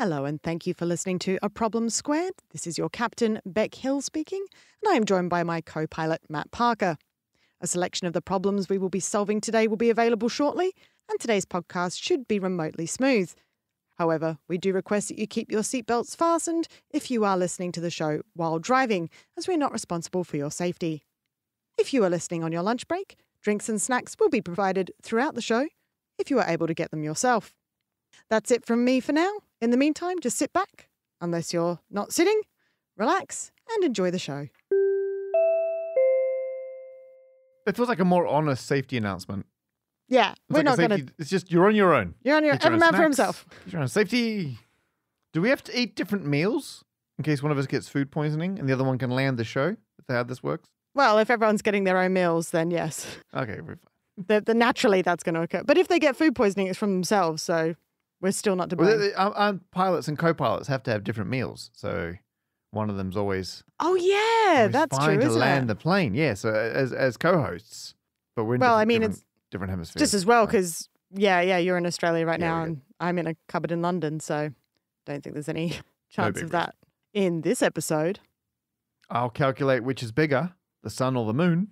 Hello and thank you for listening to A Problem Squared. This is your captain, Beck Hill speaking, and I am joined by my co-pilot, Matt Parker. A selection of the problems we will be solving today will be available shortly, and today's podcast should be remotely smooth. However, we do request that you keep your seatbelts fastened if you are listening to the show while driving, as we're not responsible for your safety. If you are listening on your lunch break, drinks and snacks will be provided throughout the show if you are able to get them yourself. That's it from me for now. In the meantime, just sit back, unless you're not sitting, relax, and enjoy the show. It feels like a more honest safety announcement. Yeah, we're not going to... It's just, you're on your own. You're on your own. Every man for himself. You're on safety. Do we have to eat different meals in case one of us gets food poisoning and the other one can land the show? Is that how this works? Well, if everyone's getting their own meals, then yes. Okay, we're fine. Naturally, that's going to occur. But if they get food poisoning, it's from themselves, so we're still not to blame. Well, pilots and co-pilots have to have different meals, so one of them's always... Oh, yeah, that's true, to isn't land it? the plane, yeah, so as co-hosts. But we're in different hemispheres. Just as well, because, you're in Australia right now, yeah. and I'm in a cupboard in London, so don't think there's any chance of risk. that. In this episode, I'll calculate which is bigger, the sun or the moon.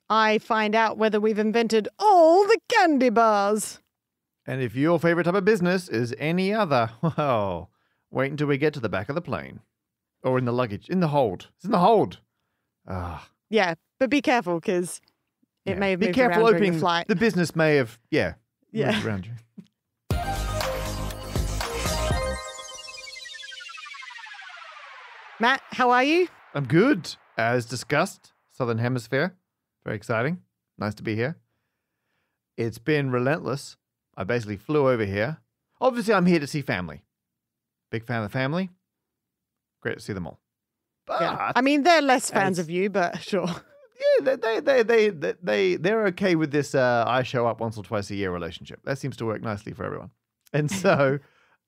I find out whether we've invented all the candy bars. And if your favorite type of business is any other, well, wait until we get to the back of the plane. Or in the luggage. In the hold. It's in the hold. Yeah, but be careful, because it may have moved around during the flight. The business may have, moved around you. Matt, how are you? I'm good. As discussed, Southern Hemisphere. Very exciting. Nice to be here. It's been relentless. I basically flew over here. Obviously, I'm here to see family. Big fan of the family. Great to see them all. But Yeah. I mean, they're less fans of you, but sure. yeah, they're okay with this I show up once or twice a year relationship. That seems to work nicely for everyone. And so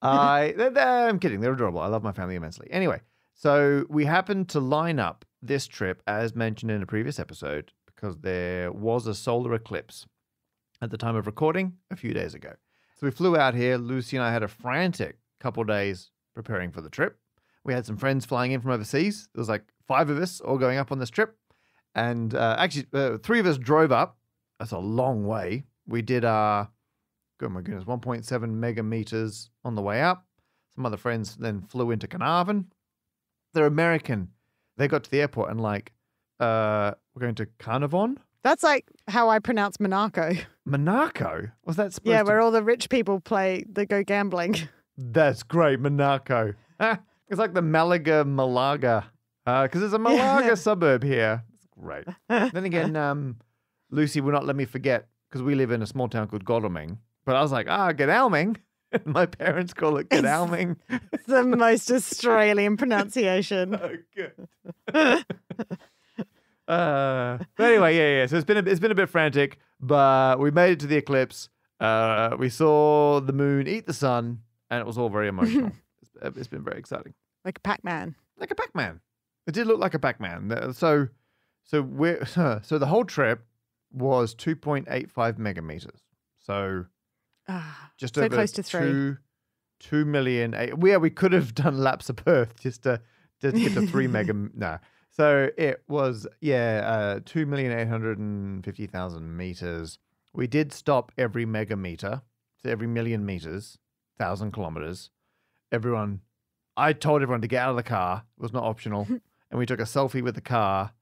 I'm kidding. They're adorable. I love my family immensely. Anyway, so we happened to line up this trip, as mentioned in a previous episode, because there was a solar eclipse at the time of recording a few days ago. So we flew out here. Lucy and I had a frantic couple of days preparing for the trip. We had some friends flying in from overseas. There was like 5 of us all going up on this trip. And actually, 3 of us drove up. That's a long way. We did, oh my goodness, 1.7 megameters on the way up. Some other friends then flew into Carnarvon. They're American. They got to the airport and we're going to Carnarvon? That's like how I pronounce Monaco. Monaco? Was that supposed Yeah, where all the rich people they go gambling. That's great, Monaco. It's like the Malaga, because there's a Malaga suburb here. It's great. Then again, Lucy will not let me forget, because we live in a small town called Godalming. But I was like, Godalming. My parents call it Godalming. It's the most Australian pronunciation. Oh, good. But anyway, yeah. So it's been a bit frantic, but we made it to the eclipse. We saw the moon eat the sun, and it was all very emotional. It's been very exciting. Like a Pac-Man. Like a Pac-Man. It did look like a Pac-Man. So the whole trip was 2.85 megameters. So just so over close to 3. 2 million. We could have done laps of Earth just to get to 3 mega. No. So it was 2,850,000 meters. We did stop every megameter, so every million meters, 1,000 kilometers. I told everyone to get out of the car. It was not optional. And we took a selfie with the car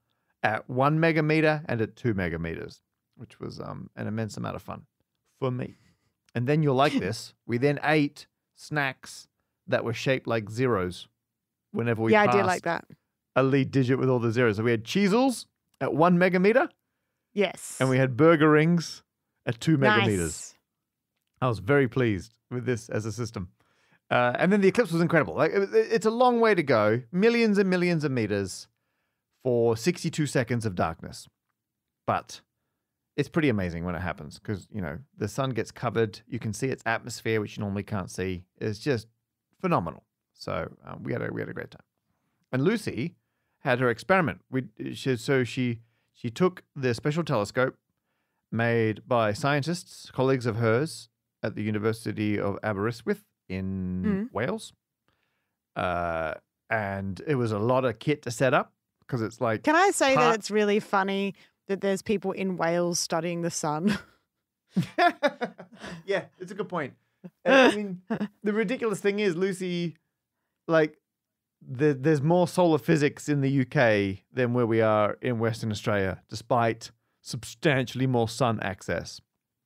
at 1 megameter and at 2 megameters, which was an immense amount of fun for me. And then you'll like this. We then ate snacks that were shaped like zeros whenever we passed. I did like that. A lead digit with all the zeros. So we had Cheezels at 1 megameter. Yes. And we had burger rings at 2 megameters. Nice. I was very pleased with this as a system. And then the eclipse was incredible. It's a long way to go. Millions and millions of meters for 62 seconds of darkness. But it's pretty amazing when it happens because, the sun gets covered. You can see its atmosphere, which you normally can't see. It's just phenomenal. So we had a great time. And Lucy had her experiment. She took the special telescope made by scientists, colleagues of hers at the University of Aberystwyth in Wales. and it was a lot of kit to set up because it's like. Can I say that it's really funny that there's people in Wales studying the sun? Yeah, it's a good point. I mean, the ridiculous thing is, Lucy, like, there's more solar physics in the UK than where we are in Western Australia, despite substantially more sun access.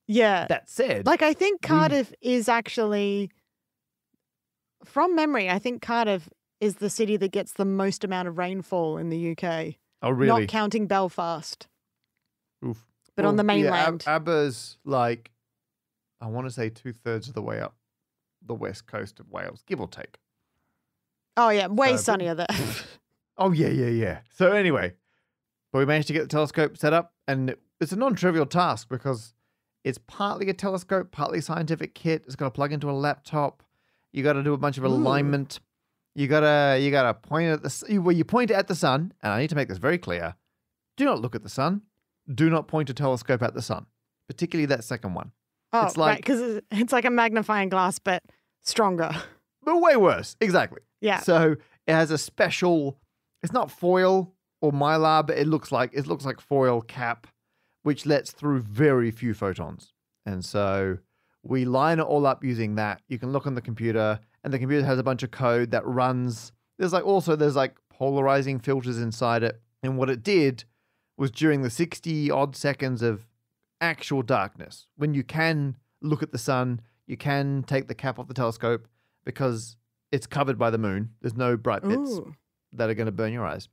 Yeah. That said, like, I think Cardiff is actually, from memory, I think Cardiff is the city that gets the most amount of rainfall in the UK. Oh, really? Not counting Belfast. Oof. But on the mainland. Yeah, ABBA's like, I want to say 2/3 of the way up the west coast of Wales, give or take. Oh, yeah. Way sunnier there. Oh, yeah. So anyway, but we managed to get the telescope set up, and it's a non-trivial task because it's partly a telescope, partly scientific kit. It's got to plug into a laptop. You got to do a bunch of alignment. You gotta point at you point at the sun, and I need to make this very clear. Do not look at the sun. Do not point a telescope at the sun, particularly that second one. Oh, it's like, right, because it's like a magnifying glass, but stronger. But way worse. Exactly. Yeah. So it has a special, it's not foil or mylar, but it looks like foil cap, which lets through very few photons. And so we line it all up using that. You can look on the computer, and the computer has a bunch of code that runs. There's like polarizing filters inside it. And what it did was, during the 60 odd seconds of actual darkness, when you can look at the sun, you can take the cap off the telescope because it's covered by the moon. There's no bright bits that are going to burn your eyes.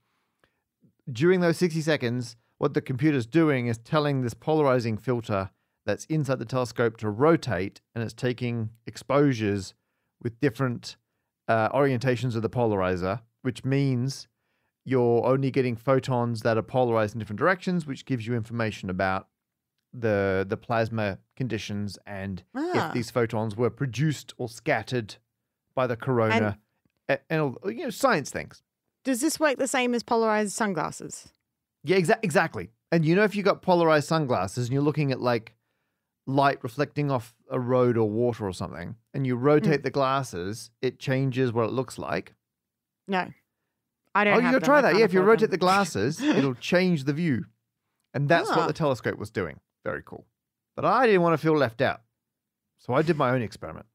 During those 60 seconds, what the computer's doing is telling this polarizing filter that's inside the telescope to rotate, and it's taking exposures with different orientations of the polarizer, which means you're only getting photons that are polarized in different directions, which gives you information about the plasma conditions and if these photons were produced or scattered by the corona and science things. Does this work the same as polarized sunglasses? Yeah, exactly. And if you got polarized sunglasses and you're looking at like light reflecting off a road or water or something, and you rotate the glasses, it changes what it looks like. No, I don't. Oh, you gotta try that. Yeah, if you rotate the glasses, it'll change the view, and that's what the telescope was doing. Very cool. But I didn't want to feel left out, so I did my own experiment.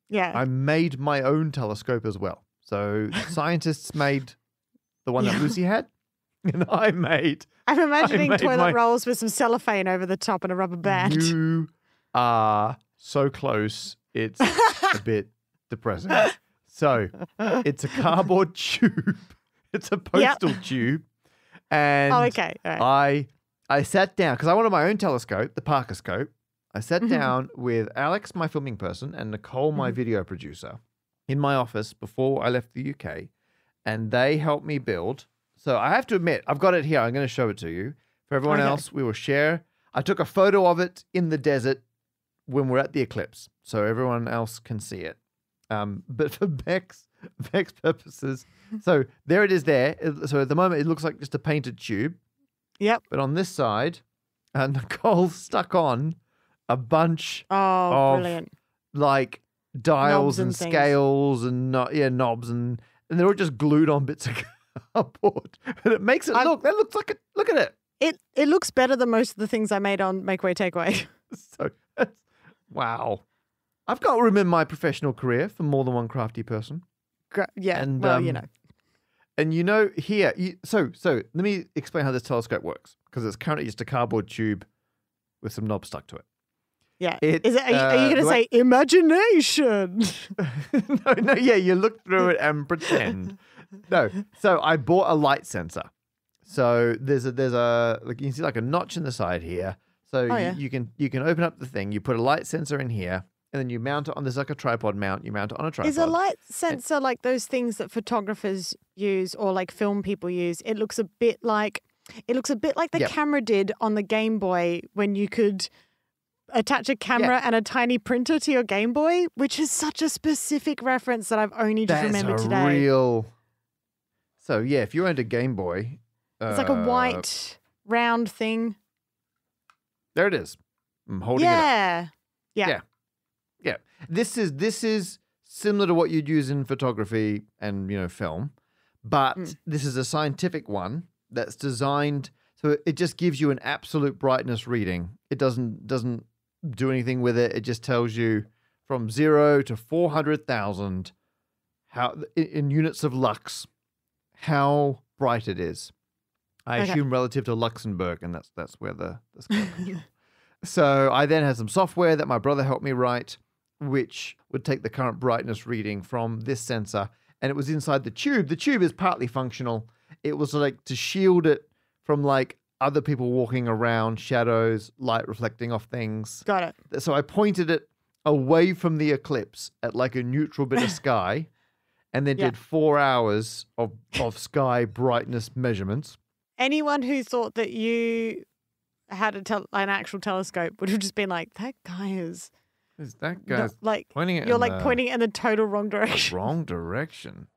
Yeah, I made my own telescope as well. So scientists made the one that Lucy had, and I'm imagining toilet rolls with some cellophane over the top and a rubber band. You are so close, it's a bit depressing. So it's a cardboard tube. It's a postal tube. And okay. All right. I sat down, because I wanted my own telescope, the Parkerscope. I sat down with Alex, my filming person, and Nicole, my video producer, in my office before I left the UK. And they helped me build. So I have to admit, I've got it here. I'm going to show it to you. For everyone else, we will share. I took a photo of it in the desert when we're at the eclipse, so everyone else can see it. But for Beck's purposes, so there it is there. So at the moment, it looks like just a painted tube. Yep. But on this side, Nicole stuck on a bunch of brilliant. Like dials and things. scales and knobs, and they're all just glued on bits of cardboard. And it makes it look at it. It looks better than most of the things I made on Makeaway Takeaway. So wow. I've got room in my professional career for more than one crafty person. Yeah, and, well, And here, so let me explain how this telescope works, because it's currently just a cardboard tube with some knobs stuck to it. Yeah. Are you going to say imagination? No, yeah, you look through it and pretend. No, so I bought a light sensor. So there's a like, you can see like a notch in the side here. So you can open up the thing, you put a light sensor in here, and then you mount it on, there's like a tripod mount, you mount it on a tripod. Is a light sensor like those things that photographers use or like film people use? It looks a bit like the camera did on the Game Boy, when you could attach a camera and a tiny printer to your Game Boy, which is such a specific reference that I've only just remembered today. So yeah, if you owned a Game Boy, it's like a white round thing. There it is. I'm holding it up. Yeah. This is similar to what you'd use in photography and, film. But this is a scientific one that's designed, so it just gives you an absolute brightness reading. It doesn't do anything with it. It just tells you from 0 to 400,000 how in units of lux how bright it is. I assume relative to Luxembourg, and that's where the scale comes from. So I then had some software that my brother helped me write, which would take the current brightness reading from this sensor, and it was inside the tube. The tube is partly functional. It was like to shield it from like other people walking around, shadows, light reflecting off things. Got it. So I pointed it away from the eclipse at like a neutral bit of sky, and then did 4 hours of sky brightness measurements. Anyone who thought that you had an actual telescope would have just been like, that guy is that guy's like pointing it. You're like pointing it in the total wrong direction. Wrong direction.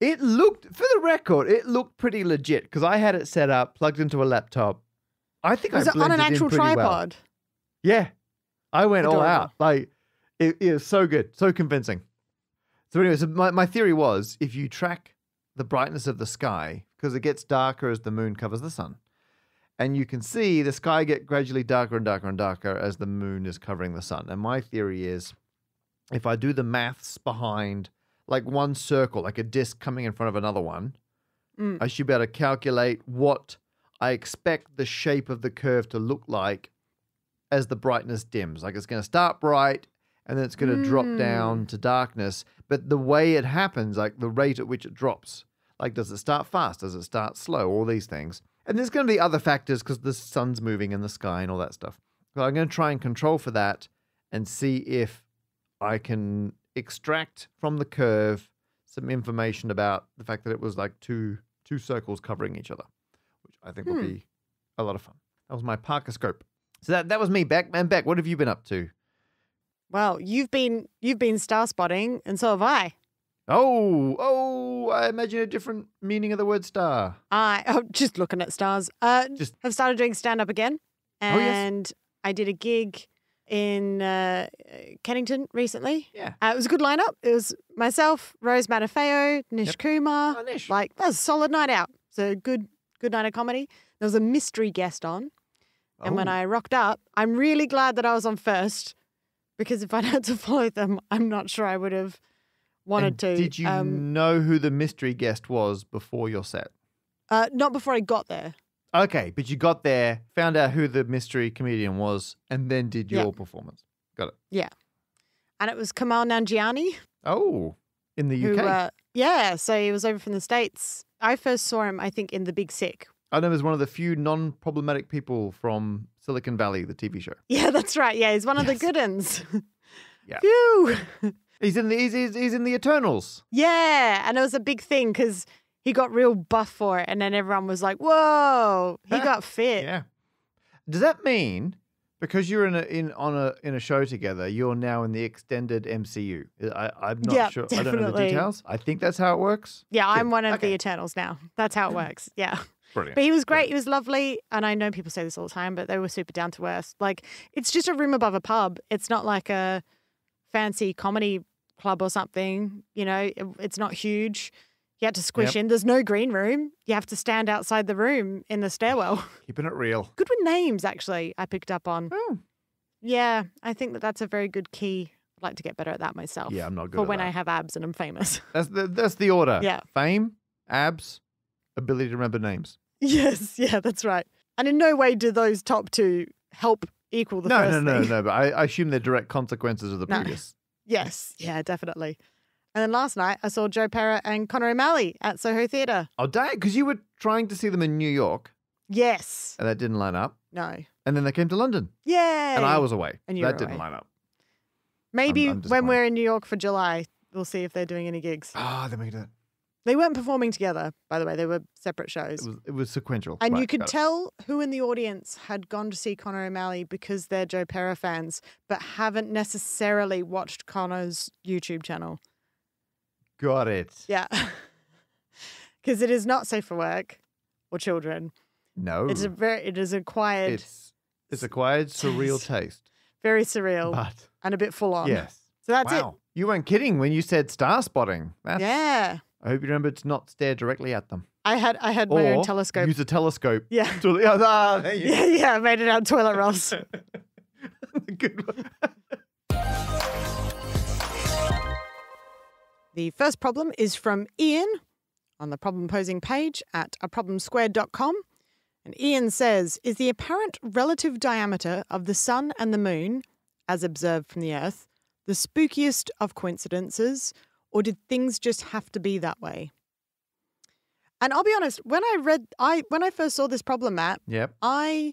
It looked, for the record, it looked pretty legit because I had it set up, plugged into a laptop. I think was I it on an blended in actual pretty tripod? Well. Yeah, I went all Adorable. out. Like it was so good, so convincing. So anyway, my theory was if you track the brightness of the sky, because it gets darker as the moon covers the sun, and you can see the sky get gradually darker and darker and darker as the moon is covering the sun. And my theory is if I do the maths behind like one circle, like a disc coming in front of another one, I should be able to calculate what I expect the shape of the curve to look like as the brightness dims. Like it's going to start bright and then it's going to drop down to darkness. But the way it happens, like the rate at which it drops, like does it start fast? Does it start slow? All these things. And there's going to be other factors because the sun's moving in the sky and all that stuff. So I'm going to try and control for that and see if I can extract from the curve some information about the fact that it was like two circles covering each other, which I think will be a lot of fun. That was my Parker scope. So that was me, Beck. And Beck, what have you been up to? Well, you've been star spotting, and so have I. Oh, I imagine a different meaning of the word star. Just looking at stars. Just have started doing stand-up again. And yes. I did a gig in Kennington recently. Yeah. It was a good lineup. It was myself, Rose Matafeo, Nish Kumar. Oh, Nish. Like, that was a solid night out. So good night of comedy. There was a mystery guest on. And when I rocked up, I'm really glad that I was on first, because if I'd had to follow them, I'm not sure I would have wanted to. Did you know who the mystery guest was before your set? Not before I got there. Okay, but you got there, found out who the mystery comedian was, and then did your performance. Got it. Yeah. And it was Kamal Nanjiani. Oh, in the UK? So he was over from the States. I first saw him, I think, in The Big Sick. I know he was one of the few non-problematic people from Silicon Valley, the TV show. Yeah, that's right. Yeah, he's one of the good uns. Yeah. Phew. He's in the Eternals. Yeah, and it was a big thing because he got real buff for it, and then everyone was like, "Whoa, he got fit." Yeah. Does that mean because you're in a show together, you're now in the extended MCU? I'm not sure. Definitely. I don't know the details. I think that's how it works. Yeah, Good. I'm one of the Eternals now. That's how it works. Yeah. Brilliant. But he was great. He was lovely. And I know people say this all the time, but they were super down to earth. Like, it's just a room above a pub. It's not like a fancy comedy club or something. You know, it's not huge. You had to squish in. There's no green room. You have to stand outside the room in the stairwell. Keeping it real. Good with names, actually, I picked up on. Oh. Yeah, I think that's a very good key. I'd like to get better at that myself. Yeah, I'm not good for at when that. I have abs and I'm famous. That's the order. Yeah. Fame, abs, ability to remember names. Yes, yeah, that's right. And in no way do those top two help equal the first thing. No. But I assume they're direct consequences of the previous. Yes, yeah, definitely. And then last night I saw Joe Pera and Conor O'Malley at Soho Theatre. Oh, dang, because you were trying to see them in New York. Yes. And that didn't line up. No. And then they came to London. Yay. And I was away. And you that were didn't away. line up. Maybe I'm when we're in New York for July, we'll see if they're doing any gigs. Ah, then we can do it. They weren't performing together, by the way. They were separate shows. It was sequential. And Right, you could got it. tell who in the audience had gone to see Conor O'Malley because they're Joe Pera fans, but haven't necessarily watched Conor's YouTube channel. Got it. Yeah. Because it is not safe for work or children. No. It is acquired. It's acquired surreal taste. Very surreal But and a bit full on. yes. So that's it. Wow. You weren't kidding when you said star spotting. Yeah. I hope you remember to not stare directly at them. I had my own telescope. Use a telescope. Yeah. There you go. Yeah, I made it out toilet rolls. Good one. The first problem is from Ian on the problem posing page at aproblemsquared.com. And Ian says, is the apparent relative diameter of the sun and the moon, as observed from the Earth, the spookiest of coincidences, or did things just have to be that way? And I'll be honest, when I first saw this problem, Matt, Yep. I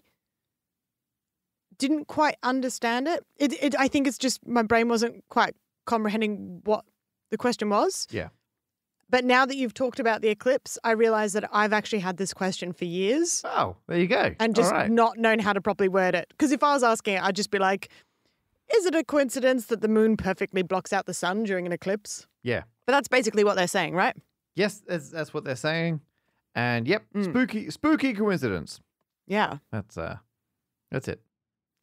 didn't quite understand it. I think it's just my brain wasn't quite comprehending what the question was. Yeah. But now that you've talked about the eclipse, I realize that I've actually had this question for years. Oh, there you go. And just All right. not known how to properly word it. Because if I was asking it, I'd just be like, is it a coincidence that the moon perfectly blocks out the sun during an eclipse? Yeah. But that's basically what they're saying, right? Yes, that's what they're saying. And yep, spooky coincidence. Yeah. That's it.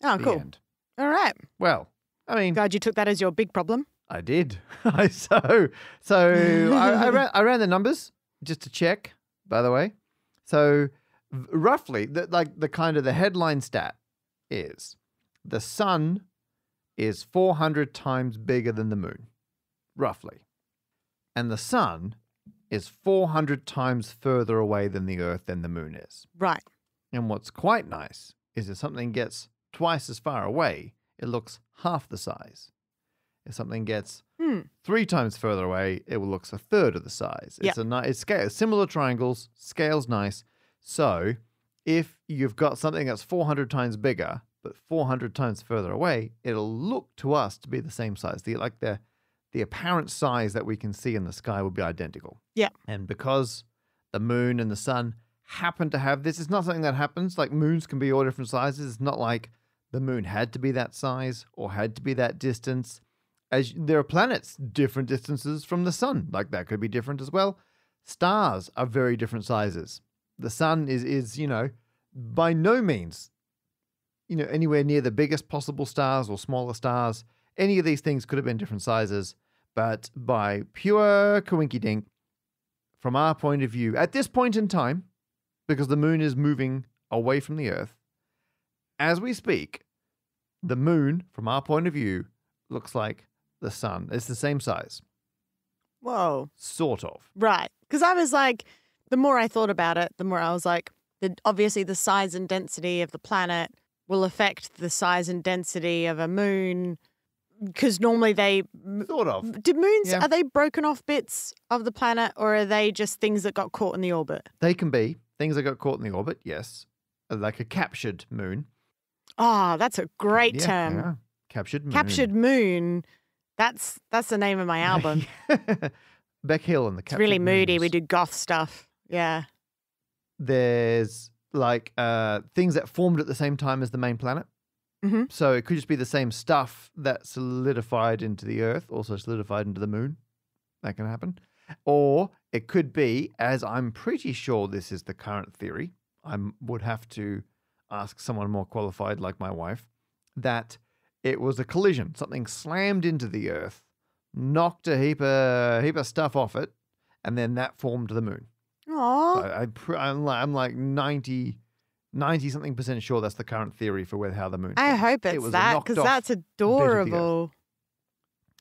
Oh, The cool. end. All right. Well, I mean, Glad you took that as your big problem. I did. So I ran the numbers just to check, by the way. So roughly, the headline stat is the sun is 400 times bigger than the moon, roughly. And the sun is 400 times further away than the Earth than the moon is. Right. And what's quite nice is if something gets twice as far away, it looks half the size. If something gets 3 times further away, it looks a third of the size. It's it's scale, similar triangles, scale's nice. So if you've got something that's 400 times bigger, but 400 times further away, it'll look to us to be the same size. The apparent size that we can see in the sky would be identical. Yeah. And because the moon and the sun happen to have this, it's not something that happens. Like moons can be all different sizes. It's not like the moon had to be that size or had to be that distance. As there are planets different distances from the sun, like that could be different as well. Stars are very different sizes. The sun is by no means anywhere near the biggest possible stars or smaller stars. Any of these things could have been different sizes, but by pure coinkydink, from our point of view, at this point in time, because the moon is moving away from the Earth, as we speak, the moon, from our point of view, looks like the sun. It's the same size. Whoa. Sort of. Right. Because I was like, the more I thought about it, the more I was like, obviously the size and density of the planet will affect the size and density of a moon. Because normally they... Sort of. Did moons, Yeah. are they broken off bits of the planet or are they just things that got caught in the orbit? They can be things that got caught in the orbit, yes. Like a captured moon. Oh, that's a great term. Yeah. Captured moon. Captured Moon. That's the name of my album. Beck Hill and the It's Captured really moody. Moons. We do goth stuff. Yeah. There's like things that formed at the same time as the main planet. Mm-hmm. So it could just be the same stuff that solidified into the Earth, also solidified into the moon. That can happen. Or it could be, as I'm pretty sure this is the current theory, I would have to ask someone more qualified like my wife, that it was a collision. Something slammed into the Earth, knocked a heap of stuff off it, and then that formed the moon. Aww. So I'm like 90-something% sure that's the current theory for how the moon. I hope It it's was a that knocked because off that's bit of the adorable.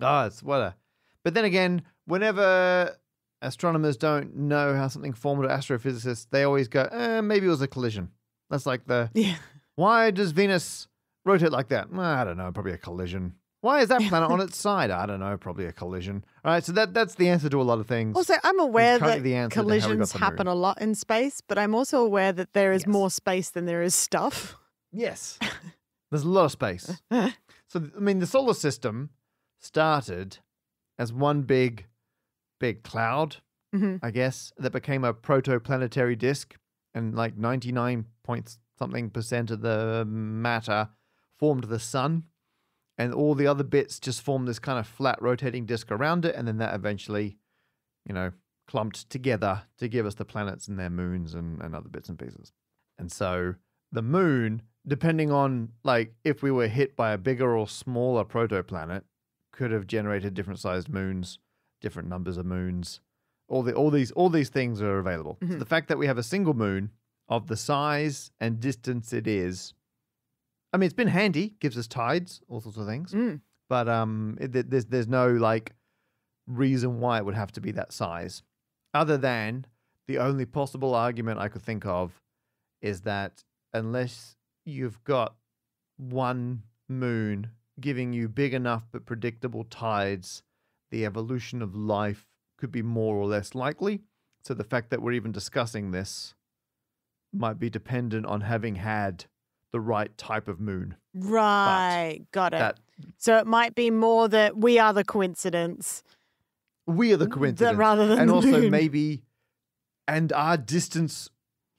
Oh, it's what a. But then again, whenever astronomers don't know how something formed, or astrophysicists, they always go, maybe it was a collision. That's like Yeah. why does Venus rotate like that? I don't know, probably a collision. Why is that planet on its side? I don't know, probably a collision. All right, so that's the answer to a lot of things. Also, I'm aware currently that the answer to how we got collisions the happen moon. a lot in space, but I'm also aware that there is Yes. more space than there is stuff. Yes. There's a lot of space. So, I mean, the solar system started as one big cloud, Mhm. I guess, that became a protoplanetary disk, and like 99-point-something% of the matter formed the sun, and all the other bits just formed this kind of flat rotating disk around it, and then that eventually, clumped together to give us the planets and their moons and other bits and pieces. And so the moon, depending on like if we were hit by a bigger or smaller protoplanet, could have generated different sized moons, different numbers of moons. All these things are available. So the fact that we have a single moon of the size and distance it is, I mean, it's been handy, gives us tides, all sorts of things. But there's no like reason why it would have to be that size, other than the only possible argument I could think of is that unless you've got one moon giving you big enough but predictable tides, the evolution of life could be more or less likely. So the fact that we're even discussing this might be dependent on having had the right type of moon. Right. Got it. So it might be more that we are the coincidence. We are the coincidence. Rather than and the also moon. maybe, and our distance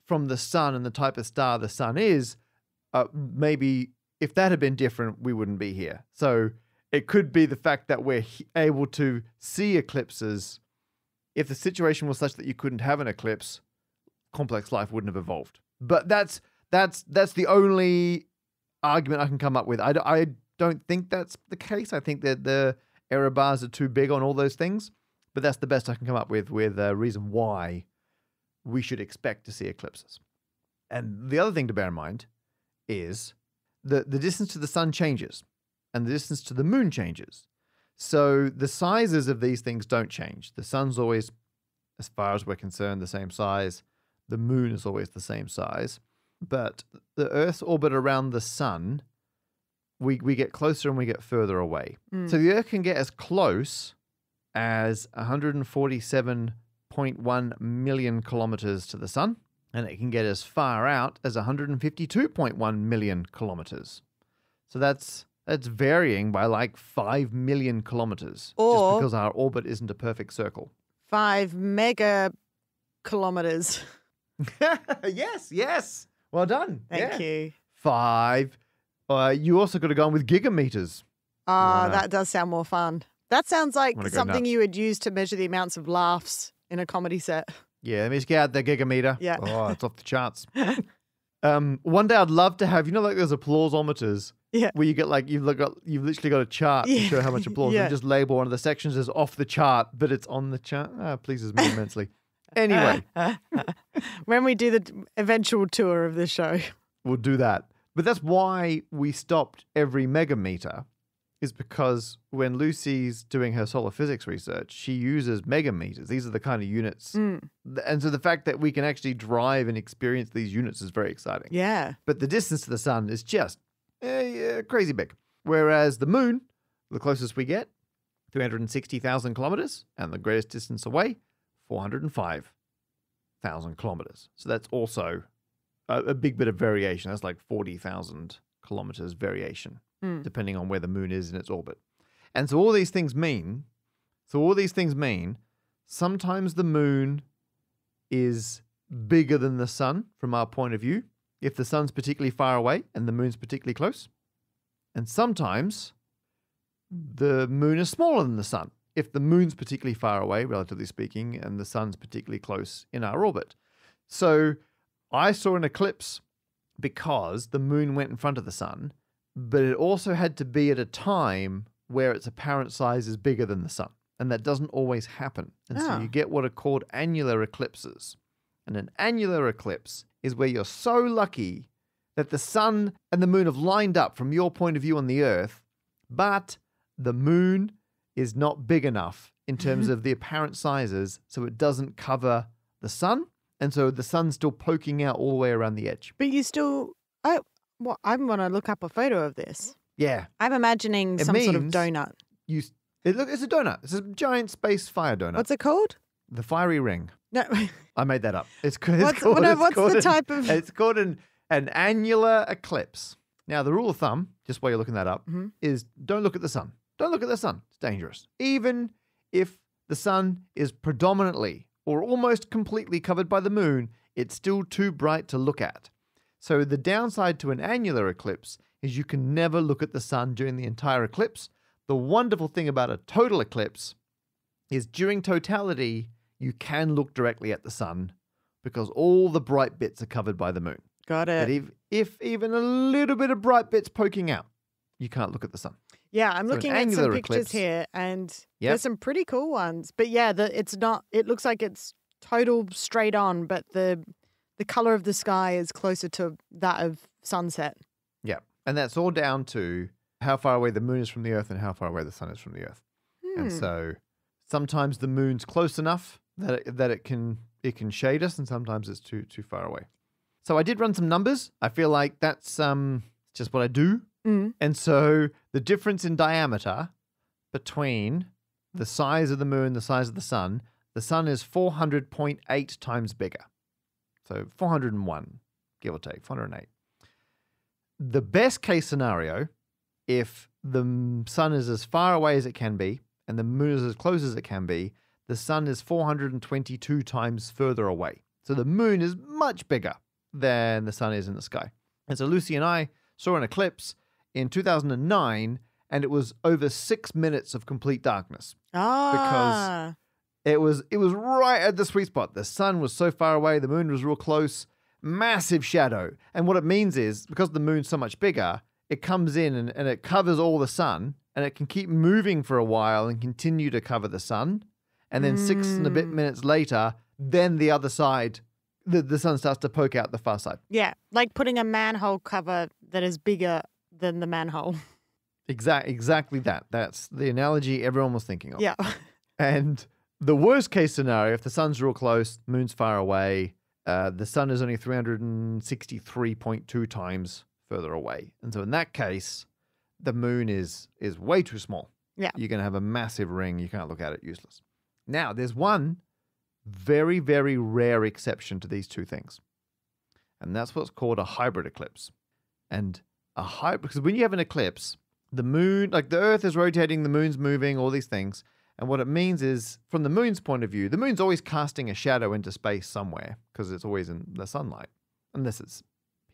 from the sun and the type of star the sun is, maybe if that had been different, we wouldn't be here. So it could be the fact that we're able to see eclipses. If the situation was such that you couldn't have an eclipse, complex life wouldn't have evolved. But that's the only argument I can come up with. I don't think that's the case. I think that the error bars are too big on all those things. But that's the best I can come up with a reason why we should expect to see eclipses. And the other thing to bear in mind is the distance to the sun changes and the distance to the moon changes. So the sizes of these things don't change. The sun's always, as far as we're concerned, the same size. The moon is always the same size. But the Earth's orbit around the sun, we get closer and we get further away. So the Earth can get as close as 147.1 million kilometers to the sun, and it can get as far out as 152.1 million kilometers. So that's varying by like 5 million kilometers, Or just because our orbit isn't a perfect circle. 5 mega kilometers. Yes. Well done. Thank you. 5. You also got to go on with gigameters. That does sound more fun. That sounds like Wanna go something nuts. you would use to measure the amounts of laughs in a comedy set. Yeah, let me just get out the gigameter. Yeah. Oh, it's off the charts. One day I'd love to have, like those applauseometers. Yeah. Where you get you've literally got a chart to show how much applause. Yeah. And just label one of the sections as off the chart, but it's on the chart. Pleases me immensely. Anyway, When we do the eventual tour of the show. we'll do that. But that's why we stopped every megameter, is because when Lucy's doing her solar physics research, she uses megameters. These are the kind of units. And so the fact that we can actually drive and experience these units is very exciting. Yeah. But the distance to the sun is just crazy big. Whereas the moon, the closest we get, 360,000 kilometers, and the greatest distance away, 405,000 kilometers. So that's also a big bit of variation. That's like 40,000 kilometers variation, depending on where the moon is in its orbit. And so all these things mean, sometimes the moon is bigger than the sun from our point of view, if the sun's particularly far away and the moon's particularly close. And sometimes the moon is smaller than the sun, if the moon's particularly far away, relatively speaking, and the sun's particularly close in our orbit. So I saw an eclipse because the moon went in front of the sun, but it also had to be at a time where its apparent size is bigger than the sun. And that doesn't always happen. And so you get what are called annular eclipses. And an annular eclipse is where you're so lucky that the sun and the moon have lined up from your point of view on the Earth, but the moon is not big enough in terms of the apparent sizes, so it doesn't cover the sun. And so the sun's still poking out all the way around the edge. But you still... I'm going to look up a photo of this. Yeah. I'm imagining some sort of means donut. It's a donut. It's a giant space fire donut. What's it called? The fiery ring. No. I made that up. What's the type of... It's called an annular eclipse. Now, the rule of thumb, just while you're looking that up, is don't look at the sun. Don't look at the sun. It's dangerous. Even if the sun is predominantly or almost completely covered by the moon, it's still too bright to look at. So the downside to an annular eclipse is you can never look at the sun during the entire eclipse. The wonderful thing about a total eclipse is during totality, you can look directly at the sun because all the bright bits are covered by the moon. Got it. But if even a little bit of bright bits poking out, you can't look at the sun. Yeah, I'm So an looking at some angular pictures eclipse- here, and Yep. there's some pretty cool ones. But yeah, it's not. It looks like it's total straight on, but the color of the sky is closer to that of sunset. Yeah. And that's all down to how far away the moon is from the Earth and how far away the sun is from the Earth. And so sometimes the moon's close enough that it can shade us, and sometimes it's too far away. So I did run some numbers. I feel like that's just what I do. And so the difference in diameter between the size of the moon, the size of the sun is 400.8 times bigger. So 401, give or take, 408. The best case scenario, if the sun is as far away as it can be and the moon is as close as it can be, the sun is 422 times further away. So the moon is much bigger than the sun is in the sky. And so Lucy and I saw an eclipse in 2009, and it was over 6 minutes of complete darkness. Because it was right at the sweet spot. The sun was so far away, the moon was real close, massive shadow. And what it means is, because the moon's so much bigger, it comes in and it covers all the sun, and it can keep moving for a while and continue to cover the sun. And then 6 and a bit minutes later, then the other side, the sun starts to poke out the far side. Yeah, like putting a manhole cover that is bigger than the manhole. Exactly that. That's the analogy everyone was thinking of. Yeah. And the worst case scenario, if the sun's real close, moon's far away, the sun is only 363.2 times further away. And so in that case, the moon is way too small. Yeah. You're going to have a massive ring. You can't look at it, useless. Now, there's one very, very rare exception to these two things. And that's what's called a hybrid eclipse. And because when you have an eclipse, the moon, like the Earth is rotating, the moon's moving, all these things. And what it means is, from the moon's point of view, the moon's always casting a shadow into space somewhere because it's always in the sunlight, unless it's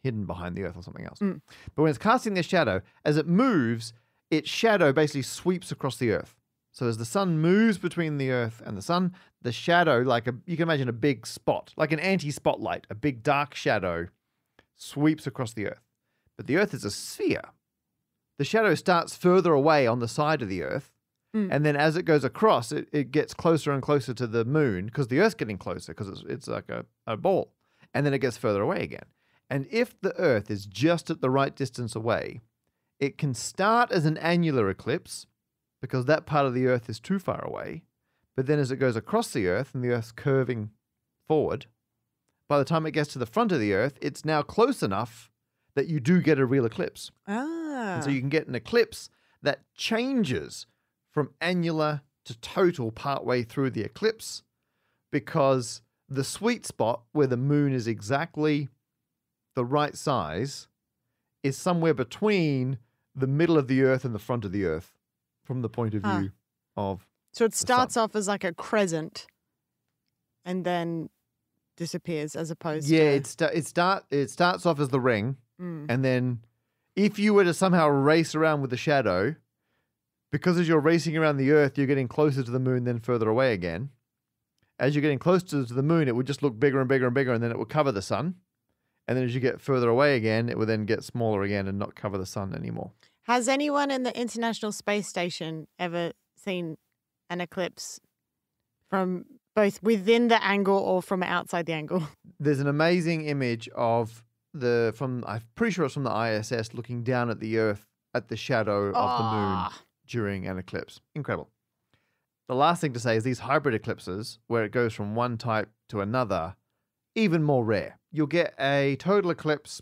hidden behind the Earth or something else. But when it's casting this shadow, as it moves, its shadow basically sweeps across the Earth. So as the sun moves between the Earth and the sun, the shadow, you can imagine a big spot, like an anti-spotlight, a big dark shadow sweeps across the Earth. But the Earth is a sphere. The shadow starts further away on the side of the Earth, and then as it goes across, it gets closer and closer to the moon because the Earth's getting closer because it's like a ball. And then it gets further away again. And if the Earth is just at the right distance away, it can start as an annular eclipse because that part of the Earth is too far away. But then as it goes across the Earth and the Earth's curving forward, by the time it gets to the front of the Earth, it's now close enough that you do get a real eclipse. And so you can get an eclipse that changes from annular to total partway through the eclipse because the sweet spot where the moon is exactly the right size is somewhere between the middle of the Earth and the front of the Earth from the point of view of So it starts off as like a crescent and then disappears as opposed to... Yeah, it starts off as the ring, and then if you were to somehow race around with the shadow, because as you're racing around the Earth, you're getting closer to the moon, then further away again. As you're getting closer to the moon, it would just look bigger and bigger and bigger, and then it would cover the sun. And then as you get further away again, it would then get smaller again and not cover the sun anymore. Has anyone in the International Space Station ever seen an eclipse from both within the angle or from outside the angle? There's an amazing image of I'm pretty sure it's from the ISS looking down at the Earth at the shadow of the moon during an eclipse. Incredible. The last thing to say is these hybrid eclipses, where it goes from one type to another, even more rare. You'll get a total eclipse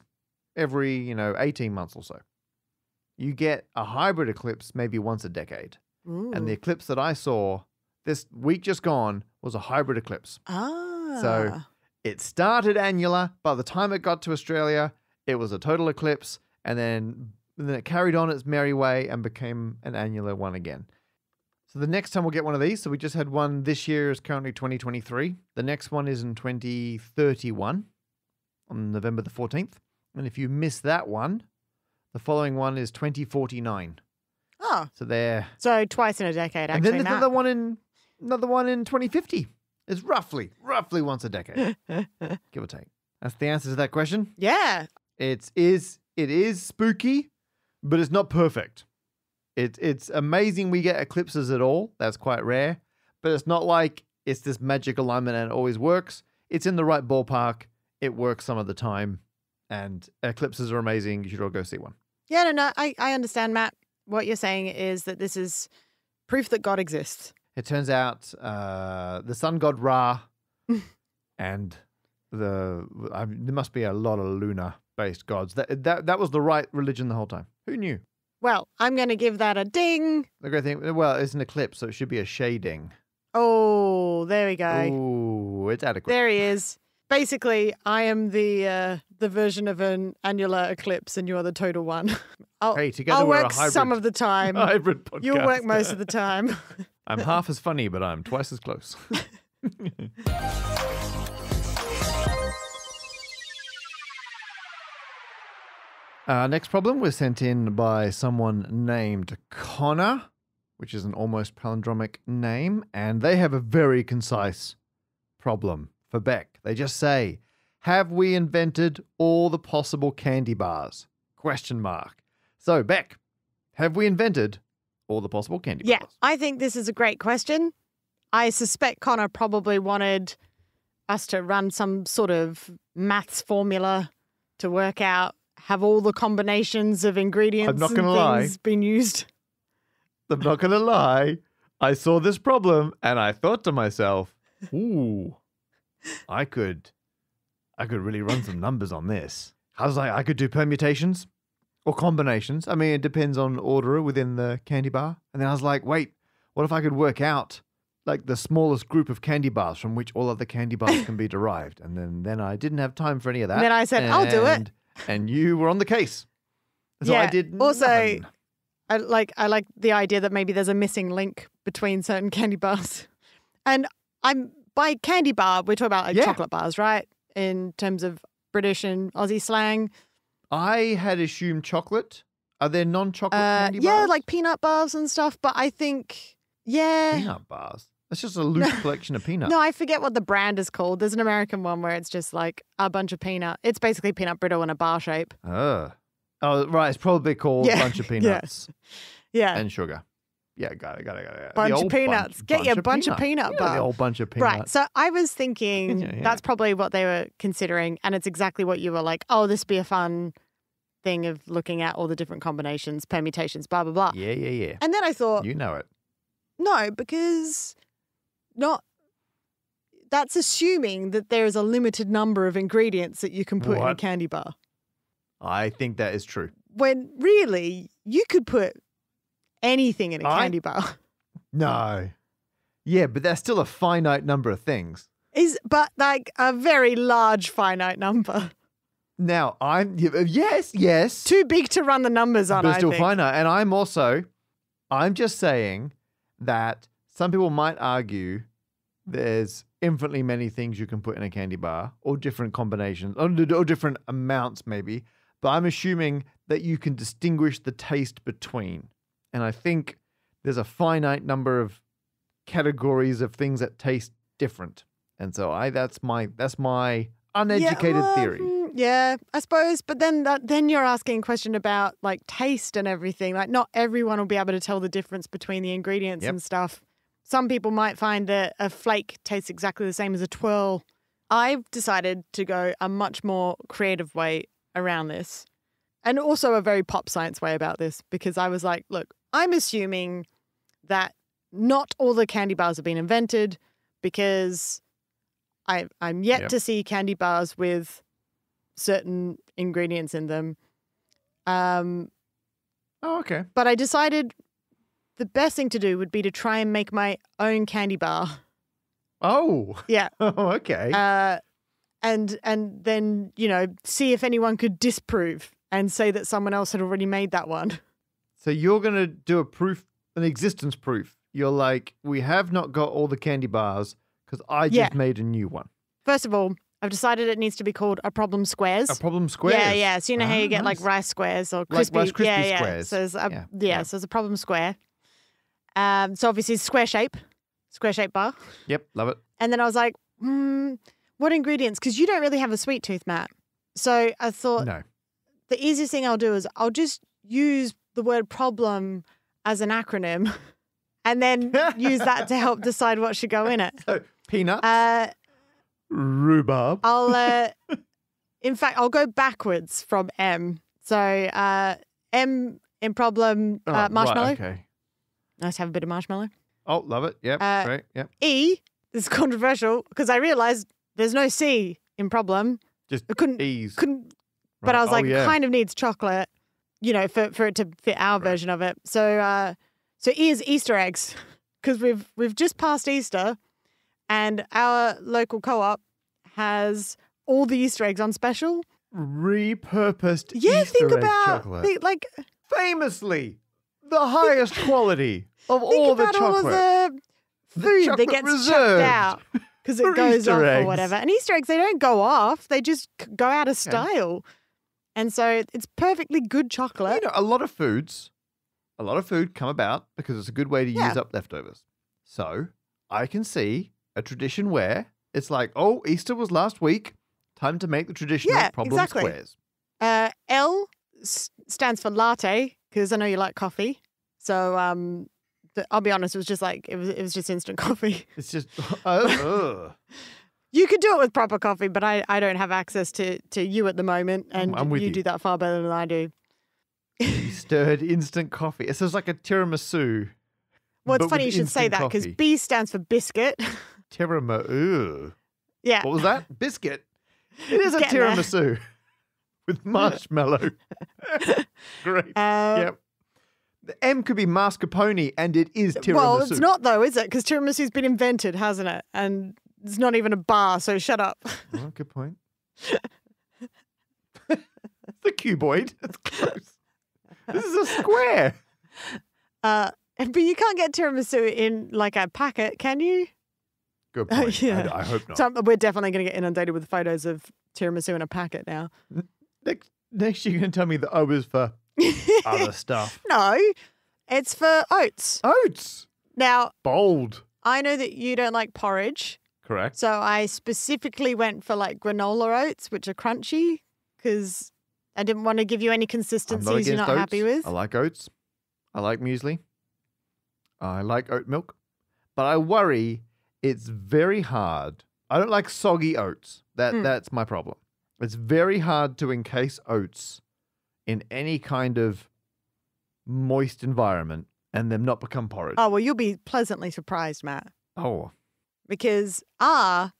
every, 18 months or so. You get a hybrid eclipse maybe once a decade. Ooh. And the eclipse that I saw this week just gone was a hybrid eclipse. So it started annular. By the time it got to Australia, it was a total eclipse. And then it carried on its merry way and became an annular one again. So the next time we'll get one of these, so we just had one this year, is currently 2023. The next one is in 2031 on November the 14th. And if you miss that one, the following one is 2049. Oh. So twice in a decade, actually. And then there's another one in 2050. It's roughly once a decade, give or take. That's the answer to that question. Yeah. It is spooky, but it's not perfect. It's amazing we get eclipses at all. That's quite rare. But it's not like it's this magic alignment and it always works. It's in the right ballpark. It works some of the time. And eclipses are amazing. You should all go see one. Yeah, no, I understand, Matt. What you're saying is that this is proof that God exists. It turns out the sun god Ra and there must be a lot of lunar-based gods. That was the right religion the whole time. Who knew? Well, I'm going to give that a ding. The great thing, well, it's an eclipse, so it should be a shading. Oh, there we go. Ooh, it's adequate. There he is. Basically, I am the version of an annular eclipse, and you're the total one. Hey, together I'll we're work a hybrid, some of the time. hybrid podcast. You'll work most of the time. I'm half as funny, but I'm twice as close. Next problem was sent in by someone named Connor, which is an almost palindromic name, and they have a very concise problem for Beck. They just say, have we invented all the possible candy bars? Question mark. So, Beck, have we invented all the possible candy bars? Yeah, I think this is a great question. I suspect Connor probably wanted us to run some sort of maths formula to work out, have all the combinations of ingredients and things been used. I'm not going to lie. I saw this problem and I thought to myself, ooh, I could really run some numbers on this. I was like, I could do permutations or combinations. I mean, it depends on order within the candy bar. And then I was like, wait, what if I could work out like the smallest group of candy bars from which all other candy bars can be derived? And then I didn't have time for any of that. And then I said, I'll do it. And you were on the case. So yeah. I did also, nothing. I like the idea that maybe there's a missing link between certain candy bars. And by candy bar, we're talking about like chocolate bars, right? In terms of British and Aussie slang. I had assumed chocolate. Are there non-chocolate candy bars? Yeah, like peanut bars and stuff. But I think, Peanut bars? That's just a loose collection of peanuts. No, I forget what the brand is called. There's an American one where it's just like a bunch of peanut. It's basically peanut brittle in a bar shape. Oh, right. It's probably called a bunch of peanuts. Yeah. And sugar. Yeah, got it. Bunch of peanuts. Get your bunch of peanut bar. The old bunch of peanuts. Right. So I was thinking that's probably what they were considering. And it's exactly what you were like, oh, this would be a fun thing of looking at all the different combinations, permutations, blah, blah, blah. Yeah. And then I thought. You know it. No, because that's assuming that there is a limited number of ingredients that you can put in a candy bar. I think that is true. When really, you could put anything in a candy bar. No. Yeah, but that's still a finite number of things. But like a very large finite number. Now, yes. Too big to run the numbers on, but still I think. finite. And I'm just saying that some people might argue there's infinitely many things you can put in a candy bar or different combinations or different amounts maybe. But I'm assuming that you can distinguish the taste between. And I think there's a finite number of categories of things that taste different. And so that's my uneducated theory. Yeah, I suppose. But then you're asking a question about like taste and everything. Like not everyone will be able to tell the difference between the ingredients and stuff. Some people might find that a flake tastes exactly the same as a twirl. I've decided to go a much more creative way around this. And also a very pop science way about this, because I was like, look, I'm assuming that not all the candy bars have been invented because I'm yet to see candy bars with certain ingredients in them. Okay. But I decided the best thing to do would be to try and make my own candy bar. Oh. Yeah. Oh, okay. And then, see if anyone could disprove and say that someone else had already made that one. So you're going to do an existence proof. You're like, we have not got all the candy bars because I just made a new one. First of all, I've decided it needs to be called a problem squares. A problem squares? Yeah. So you know how you get like rice squares or crispy? Like Rice Krispie squares. So there's a problem square. So obviously square shape bar. Yep, love it. And then I was like, what ingredients? Because you don't really have a sweet tooth, Matt. So I thought the easiest thing I'll do is I'll just use the word problem as an acronym and then use that to help decide what should go in it. So, peanuts, Uh, rhubarb. In fact, I'll go backwards from M. So M in problem, marshmallow. Right, okay. Nice to have a bit of marshmallow. Oh, love it. Yep, great. Yep. E is controversial because I realised there's no C in problem. Just I couldn't, E's. but I was like, yeah. kind of needs chocolate, for it to fit our version of it. So E is Easter eggs because we've just passed Easter, and our local co-op has all the Easter eggs on special. Repurposed Yeah, Easter think egg about chocolate. Famously, the highest quality of all the about chocolate. all of the food that chocolate gets reserved chucked out because it for goes Easter off eggs. or whatever. And Easter eggs, they don't go off; they just go out of style. And so it's perfectly good chocolate. A lot of food come about because it's a good way to use up leftovers. So I can see a tradition where it's like, oh, Easter was last week. Time to make the traditional problem squares. L stands for latte because I know you like coffee. So I'll be honest, it was just like it was just instant coffee. It's just You could do it with proper coffee, but I don't have access to you at the moment, and I'm with you. do that far better than I do. stirred instant coffee. It sounds like a tiramisu. Well, it's but funny you with should say instant that because coffee. B stands for biscuit. Tiramisu. Yeah. What was that? Biscuit. It is a Getting there. tiramisu with marshmallow. Great. Yep. The M could be mascarpone, and it is tiramisu. Well, it's not though, is it? Because tiramisu's been invented, hasn't it? And it's not even a bar, so shut up. Oh, good point. It's a cuboid. That's close. This is a square. But you can't get tiramisu in like a packet, can you? Good point. Yeah. I hope not. So we're definitely going to get inundated with photos of tiramisu in a packet now. Next you're going to tell me that O is for other stuff. No, it's for oats. Oats. Now, Bold. I know that you don't like porridge. Correct. So I specifically went for like granola oats, which are crunchy, because I didn't want to give you any I'm consistencies you're not oats. happy with. I like oats. I like muesli. I like oat milk. But I worry it's very hard. I don't like soggy oats. That's my problem. It's very hard to encase oats in any kind of moist environment and them not become porridge. Oh, well, you'll be pleasantly surprised, Matt, Oh. because I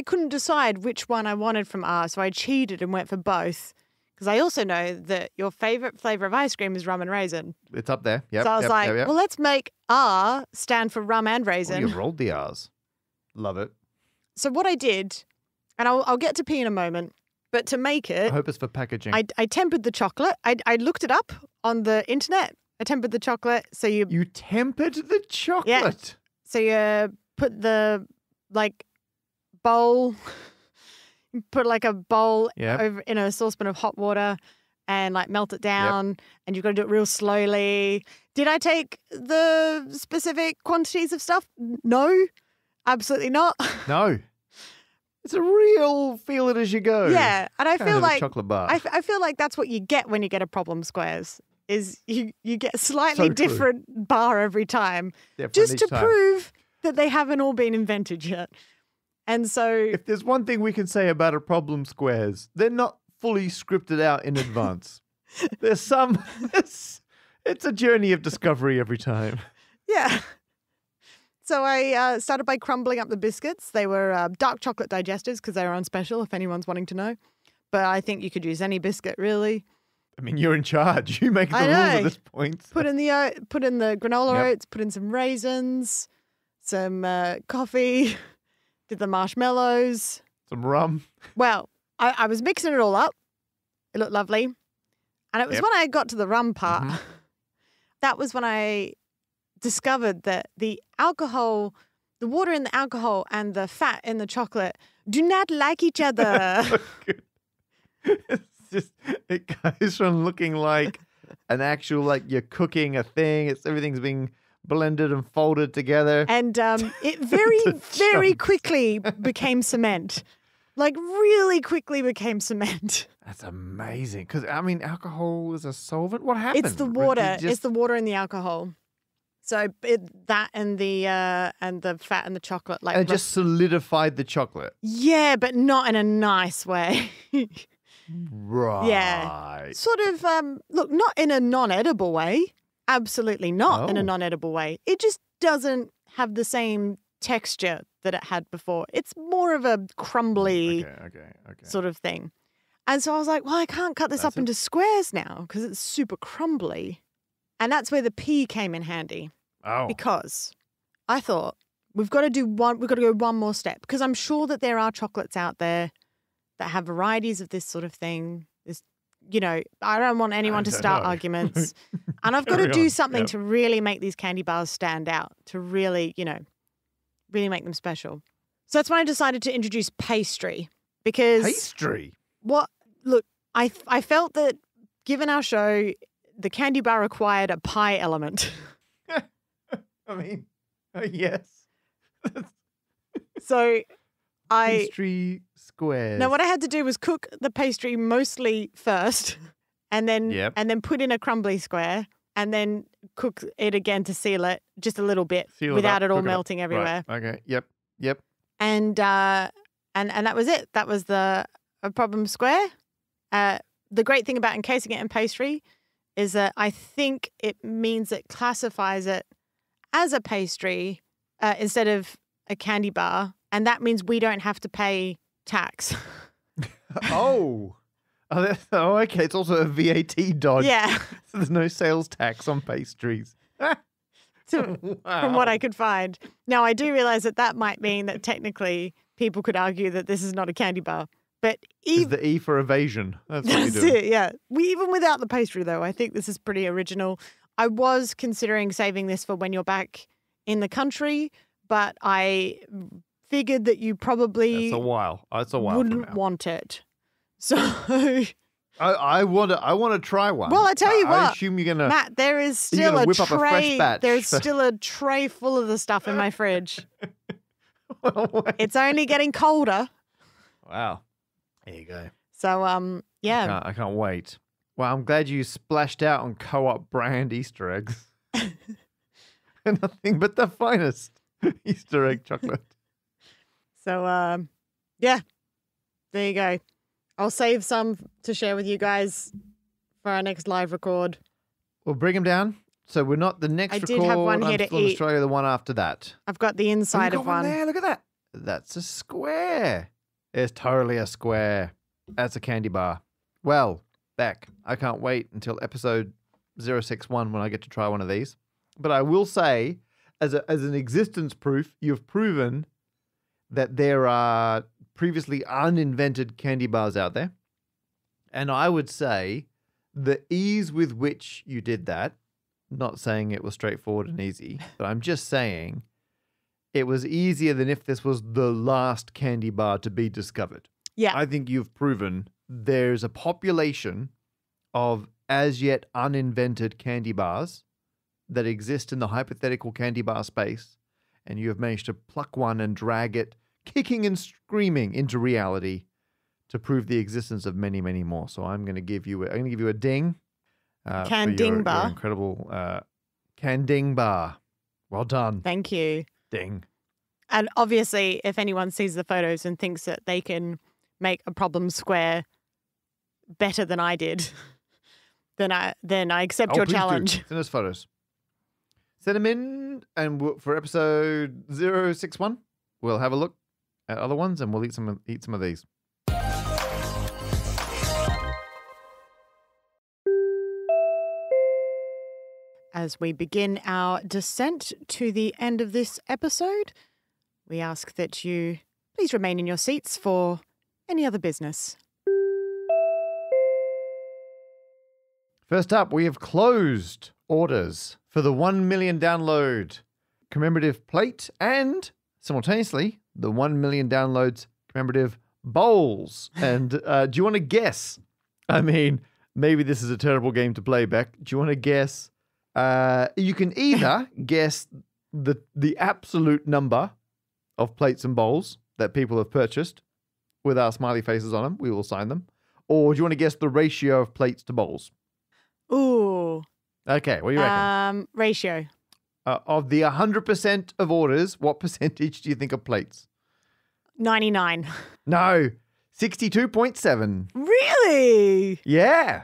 couldn't decide which one I wanted from R, so I cheated and went for both. Because I also know that your favorite flavor of ice cream is rum and raisin. It's up there. Yep. So I was like, well, let's make R stand for rum and Oh, raisin. you rolled the R's. Love it. So what I did, and I'll get to P in a moment, but to make I it, hope it's for packaging. I tempered the chocolate. I looked it up on the internet. I tempered the chocolate. So you tempered the chocolate. So you put the bowl, you put like a bowl over in a saucepan of hot water and like melt it down, and you've got to do it real slowly. Did I take the specific quantities of stuff? No, absolutely not. No. It's a real feel it as you go. Yeah, and I kind feel of a like chocolate bar. I feel like that's what you get when you get a problem squares. Is you get a slightly So true. different bar every time, Different just each to time. prove that they haven't all been invented yet. And so, If there's one thing we can say about a problem squares, they're not fully scripted out in advance. There's some. It's a journey of discovery every time. yeah. So I started by crumbling up the biscuits. They were dark chocolate digestives because they were on special, if anyone's wanting to know. But I think you could use any biscuit, really. I mean, you're in charge. You make the I rules know. at this point. Put in the granola Yep. oats, put in some raisins, some coffee, did the marshmallows. Some rum. Well, I was mixing it all up. It looked lovely. And it was when I got to the rum part, that was when I discovered that the alcohol, the water in the alcohol and the fat in the chocolate do not like each other. It's just, it goes from looking like an actual, like you're cooking a thing. Everything's being blended and folded together. And it very, very chunks. quickly became cement. Like really quickly became cement. That's amazing. Because, I mean, alcohol is a solvent. What happened? It's the water. Just... It's the water and the alcohol. So that and the fat and the chocolate. Like, and it just solidified the chocolate. Yeah, but not in a nice way. Right. Yeah. Sort of, look, not in a non-edible way. Absolutely not in a Oh. non-edible way. It just doesn't have the same texture that it had before. It's more of a crumbly Okay. sort of thing. And so I was like, well, I can't cut this That's up into squares now because it's super crumbly. And that's where the pea came in handy. Oh. Because I thought we've got to go one more step because I'm sure that there are chocolates out there that have varieties of this sort of thing. This, I don't want anyone to start arguments. And I've got to do something to really make these candy bars stand out, to really, really make them special. So that's when I decided to introduce pastry because Pastry? look, I felt that given our show, the candy bar required a pie element. I mean, yes. So Pastry squares. Now what I had to do was cook the pastry mostly first and then put in a crumbly square and then cook it again to seal it just a little bit without it all melting everywhere. Right. Okay. Yep. And that was it. That was the problem square. The great thing about encasing it in pastry is that I think it means it classifies it as a pastry instead of a candy bar. And that means we don't have to pay tax. Oh, okay. It's also a VAT dodge. Yeah. So there's no sales tax on pastries. From what I could find. Now, I do realize that might mean that technically people could argue that this is not a candy bar. But Is the E for evasion. That's what that's you do. it, yeah. Even without the pastry, though, I think this is pretty original. I was considering saving this for when you're back in the country, but I figured that you probably It's a while from wouldn't now. want it. So I want to try one. Well, I tell you I what, assume you're gonna. Matt, there is You're still gonna a whip up a fresh tray. batch There's for- still a tray full of the stuff in my fridge. Wow. It's only getting colder. There you go. So yeah. I can't wait. Well, I'm glad you splashed out on Co-op brand Easter eggs. Nothing but the finest Easter egg chocolate. So yeah. There you go. I'll save some to share with you guys for our next live record. We'll bring them down. So we're not the next I record. did have one here I'm to still in eat. Australia, the one after that. I've got the Oh, inside you of got one one. there. Look at that. That's a square. It's totally a square. That's a candy bar. Well, Beck, I can't wait until episode 061 when I get to try one of these. But I will say, as an existence proof, you've proven that there are previously uninvented candy bars out there. And I would say the ease with which you did that, not saying it was straightforward and easy, but I'm just saying it was easier than if this was the last candy bar to be discovered. Yeah. I think you've proven there's a population of as yet uninvented candy bars that exist in the hypothetical candy bar space, and you have managed to pluck one and drag it kicking and screaming into reality to prove the existence of many, many more. So I'm going to give you a ding. Can-ding bar. Your incredible can-ding bar. Well done. Thank you. Ding. And obviously, if anyone sees the photos and thinks that they can make a problem square better than I did, then I accept your Please do. challenge. Send us photos. Send them in, and for episode 061, we'll have a look at other ones, and we'll eat some of these. As we begin our descent to the end of this episode, we ask that you please remain in your seats for any other business. First up, we have closed orders for the 1 million download commemorative plate and simultaneously the 1 million downloads commemorative bowls. And do you want to guess? I mean, maybe this is a terrible game to play, Beck. Do you want to guess? You can either guess the absolute number of plates and bowls that people have purchased, with our smiley faces on them, we will sign them. Or do you want to guess the ratio of plates to bowls? Ooh. Okay, what do you reckon? Ratio. Of the 100% of orders, what percentage do you think are plates? 99. No, 62.7. Really? Yeah.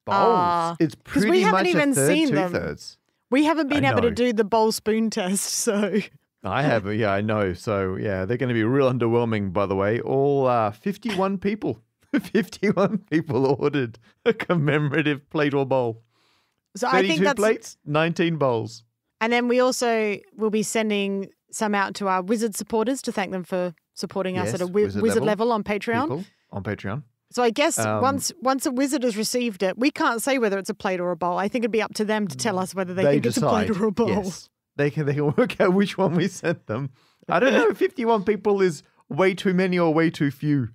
Bowls. It's pretty we haven't much even a third, seen them. 2/3. We haven't been I able to know. do the bowl spoon test, so. I have, yeah, I know. So, yeah, they're going to be real underwhelming, by the way. All 51 people. 51 people ordered a commemorative plate or bowl. So I think 32 plates, 19 bowls. And then we also will be sending some out to our Wizard supporters to thank them for supporting us Yes, at a Wizard level on Patreon. People on Patreon. So I guess once a Wizard has received it, we can't say whether it's a plate or a bowl. I think it'd be up to them to tell us whether they think decide. it's a plate or a bowl. Yes. They can work out which one we sent them. I don't know if 51 people is way too many or way too few.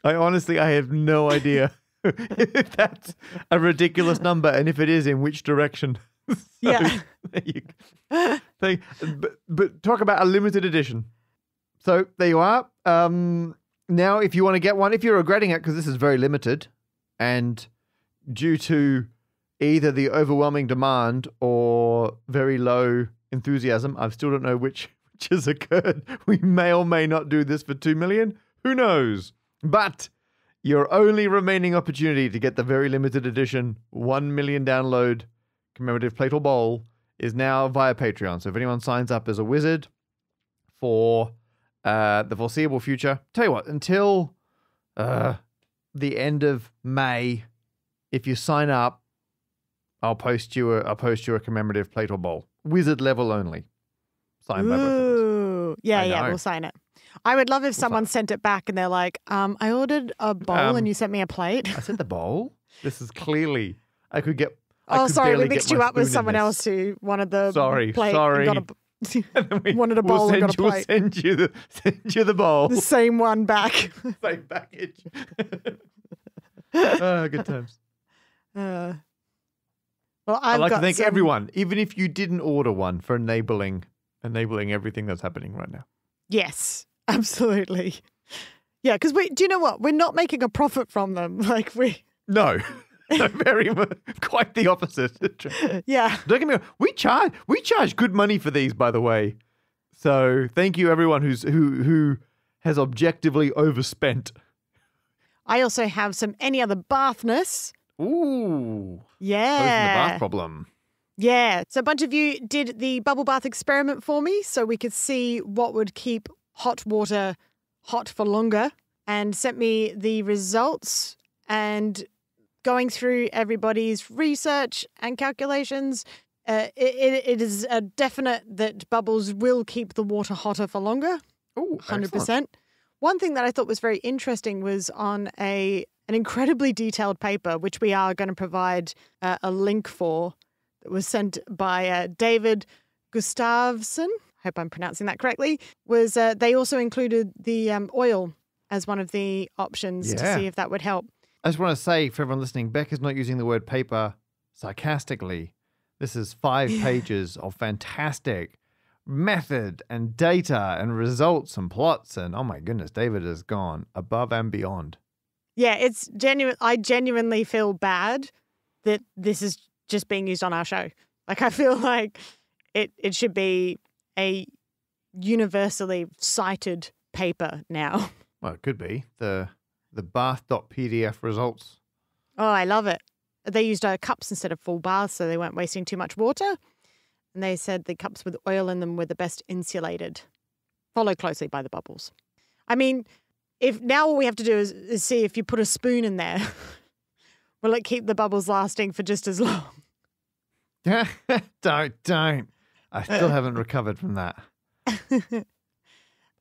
I have no idea if that's a ridiculous number and if it is, in which direction. Yeah. But talk about a limited edition. So there you are. Now, if you want to get one, if you're regretting it because this is very limited and due to either the overwhelming demand or very low enthusiasm, I still don't know which has occurred. We may or may not do this for 2 million. Who knows? But your only remaining opportunity to get the very limited edition 1 million download commemorative plate or bowl is now via Patreon. So if anyone signs up as a wizard for the foreseeable future, tell you what, until the end of May, if you sign up, I'll post you a commemorative plate or bowl, wizard level only, signed by both of us. Ooh. Yeah, we'll sign it. I would love if someone sent it back and they're like, I ordered a bowl and you sent me a plate. I said the bowl? This is clearly, I could sorry, we barely mixed get you my up with spoon in someone this. else who wanted the plate. Sorry. And got wanted a bowl and got a plate. We'll send you the bowl. The same one back. Same package. Good times. Well, I'd like to thank everyone, even if you didn't order one, for enabling everything that's happening right now. Yes, absolutely. Yeah, because do you know what? We're not making a profit from them. No, very quite the opposite. Yeah. Don't get me wrong. We charge good money for these, by the way. So thank you, everyone who has objectively overspent. I also have some Any Other Bathness. Ooh. Yeah. Closing the bath problem. Yeah. So a bunch of you did the bubble bath experiment for me so we could see what would keep hot water hot for longer, and sent me the results. And going through everybody's research and calculations, it is a definite that bubbles will keep the water hotter for longer. Oh, 100%. excellent. One thing that I thought was very interesting was on an incredibly detailed paper, which we are going to provide a link for, that was sent by David Gustavsson. Hope I'm pronouncing that correctly. Was they also included the oil as one of the options to see if that would help. I just want to say for everyone listening, Beck is not using the word paper sarcastically. This is 5 pages of fantastic method and data and results and plots. And oh my goodness, David has gone above and beyond. Yeah, it's genuine. I genuinely feel bad that this is just being used on our show. Like, I feel like it should be a universally cited paper now. Well, it could be the bath.pdf results. Oh, I love it. They used cups instead of full baths, so they weren't wasting too much water. And they said the cups with oil in them were the best insulated, followed closely by the bubbles. I mean, if now all we have to do is see if you put a spoon in there, will it keep the bubbles lasting for just as long? Don't. I still haven't recovered from that.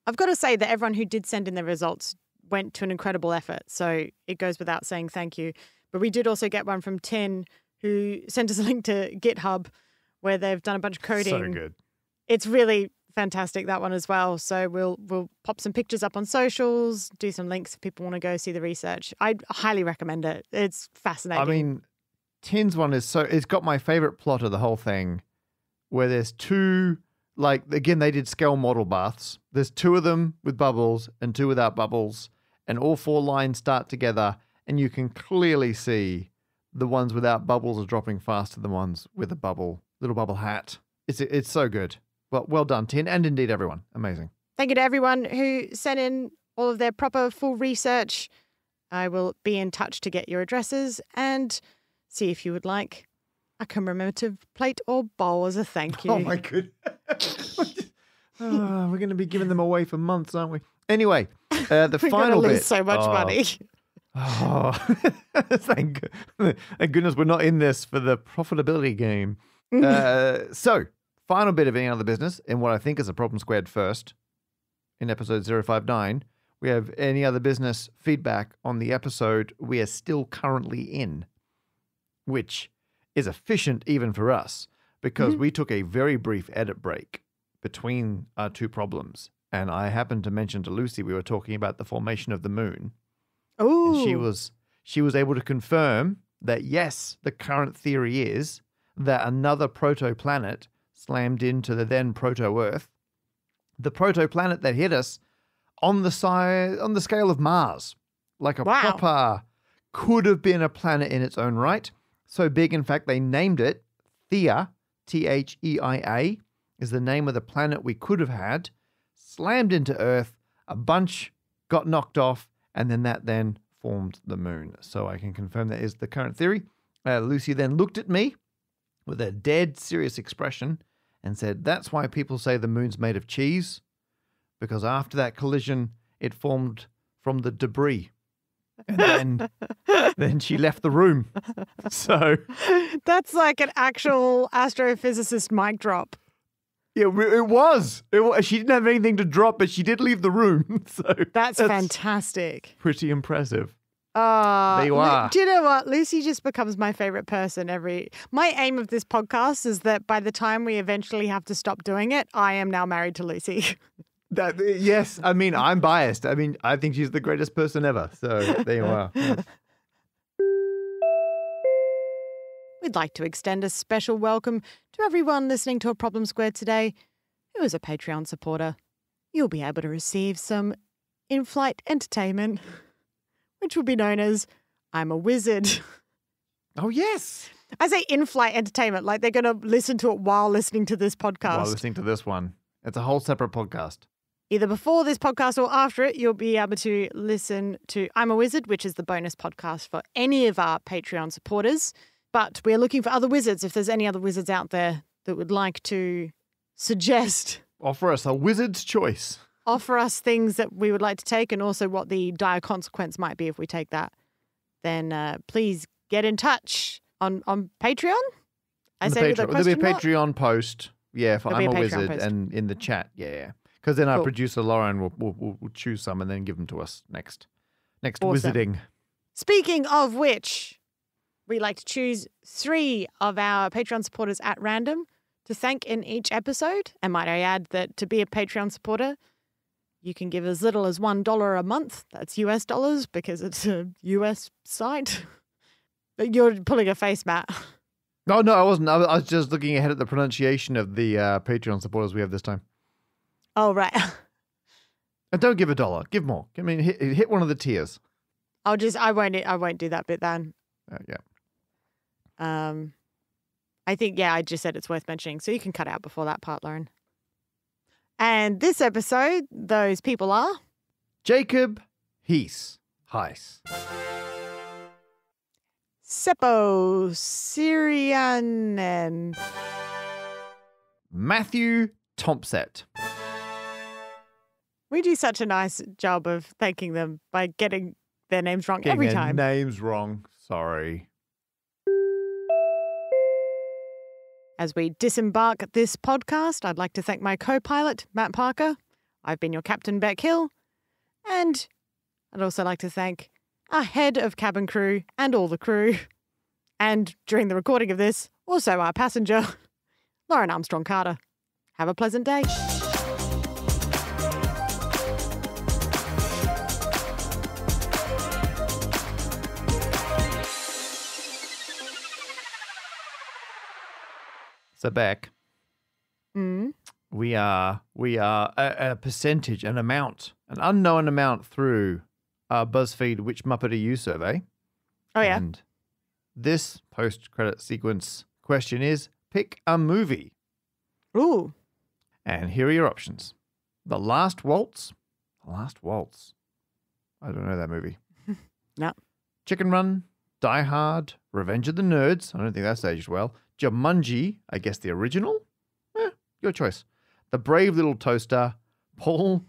I've got to say that everyone who did send in their results went to an incredible effort. So it goes without saying thank you. But we did also get one from Tin, who sent us a link to GitHub where they've done a bunch of coding. So good. It's really fantastic, that one as well. So we'll pop some pictures up on socials, do some links if people want to go see the research. I highly recommend it. It's fascinating. I mean, Tin's one is it's got my favorite plot of the whole thing, where there's 2, like, again, they did scale model baths. There's 2 of them with bubbles and 2 without bubbles. and all 4 lines start together, and you can clearly see the ones without bubbles are dropping faster than ones with a little bubble hat. It's so good. Well done, Tin, and indeed everyone. Amazing. Thank you to everyone who sent in all of their proper full research. I will be in touch to get your addresses and see if you would like a commemorative plate or bowl as a thank you. Oh, my goodness. We're going to be giving them away for months, aren't we? Anyway, the We're final gonna bit. lose so much money. Oh, thank goodness we're not in this for the profitability game. So, final bit of any other business, and what I think is a problem squared first in episode 059. We have any other business feedback on the episode we are still currently in, which is efficient even for us because we took a very brief edit break between our 2 problems. And I happened to mention to Lucy we were talking about the formation of the moon. Oh, And she was able to confirm that, yes, the current theory is that another protoplanet slammed into the then proto-Earth. The protoplanet that hit us on the scale of Mars, like a proper, could have been a planet in its own right. So big, in fact, they named it Theia, Theia, is the name of the planet we could have had. Slammed into Earth, a bunch got knocked off, and then that formed the moon. So I can confirm that is the current theory. Lucy then looked at me with a dead serious expression and said, that's why people say the moon's made of cheese, because after that collision, it formed from the debris. And then she left the room. So that's like an actual astrophysicist mic drop. Yeah, it was. She didn't have anything to drop, but she did leave the room. So that's fantastic. Pretty impressive. There you are. Do you know what? Lucy just becomes my favorite person My aim of this podcast is that by the time we eventually have to stop doing it, I am now married to Lucy. Yes. I mean, I'm biased. I mean, I think she's the greatest person ever. So there you are. Yes. We'd like to extend a special welcome to everyone listening to A Problem Squared today who is a Patreon supporter. You'll be able to receive some in-flight entertainment, which will be known as I'm a Wizard. Oh, yes. I say in-flight entertainment, like they're going to listen to it while listening to this podcast. While listening to this one. It's a whole separate podcast. Either before this podcast or after it, you'll be able to listen to I'm a Wizard, which is the bonus podcast for any of our Patreon supporters. But we're looking for other wizards. If there's any other wizards out there that would like to suggest. Offer us a wizard's choice. Offer us things that we would like to take and also what the dire consequence might be if we take that. Then please get in touch on Patreon. There'll be a Patreon post. Yeah, for I'm a Wizard post. And in the chat. Yeah. Because then our producer Lauren will choose some and then give them to us next awesome. Wizarding. Speaking of which, we like to choose 3 of our Patreon supporters at random to thank in each episode. And might I add that to be a Patreon supporter, you can give as little as $1 a month. That's US dollars because it's a US site. But you're pulling a face, Matt. No, I wasn't. I was just looking ahead at the pronunciation of the Patreon supporters we have this time. Oh, right. And don't give $1. Give more. I mean, hit one of the tiers. I won't do that bit then. Yeah. I think, I just said it's worth mentioning, so you can cut out before that part, Lauren. And this episode, those people are... Jacob Heiss. Seppo Sirianen. Matthew Thompset. We do such a nice job of thanking them by getting their names wrong every time. Names wrong. Sorry. As we disembark this podcast, I'd like to thank my co-pilot, Matt Parker. I've been your captain, Beck Hill. And I'd also like to thank our head of cabin crew and all the crew. And during the recording of this, also our passenger, Lauren Armstrong Carter. Have a pleasant day. So Beck, we are a percentage, an amount, an unknown amount through BuzzFeed Which Muppet Are You survey. Oh, yeah. And this post-credit sequence question is, pick a movie. Ooh. And here are your options. The Last Waltz. The Last Waltz. I don't know that movie. No. Chicken Run, Die Hard, Revenge of the Nerds. I don't think that's aged well. Jumanji, I guess the original. Your choice. The Brave Little Toaster, Paul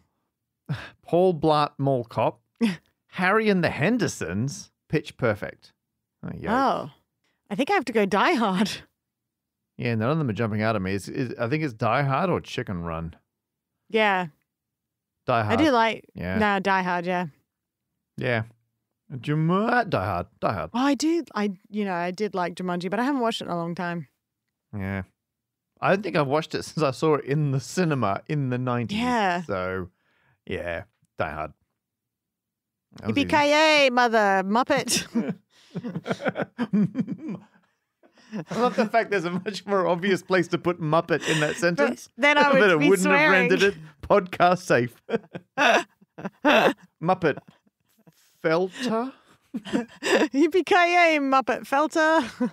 Blart Mall Cop, Harry and the Hendersons, Pitch Perfect. Oh, I think I have to go Die Hard. Yeah, none of them are jumping out at me. I think it's Die Hard or Chicken Run. Yeah. Die Hard. I do like, Yeah. no, Die Hard, yeah. Yeah. Die Hard. Die Hard. Oh, I did like Jumanji, but I haven't watched it in a long time. Yeah. I don't think I've watched it since I saw it in the cinema in the 90s. Yeah. So, yeah, Die Hard. That was Yippee-ki-yay, mother Muppet. I love the fact there's a much more obvious place to put Muppet in that sentence. Then I would but it be wouldn't swearing. have rendered it podcast safe. Muppet Felter? Yippee-ki-yay, Muppet Felter.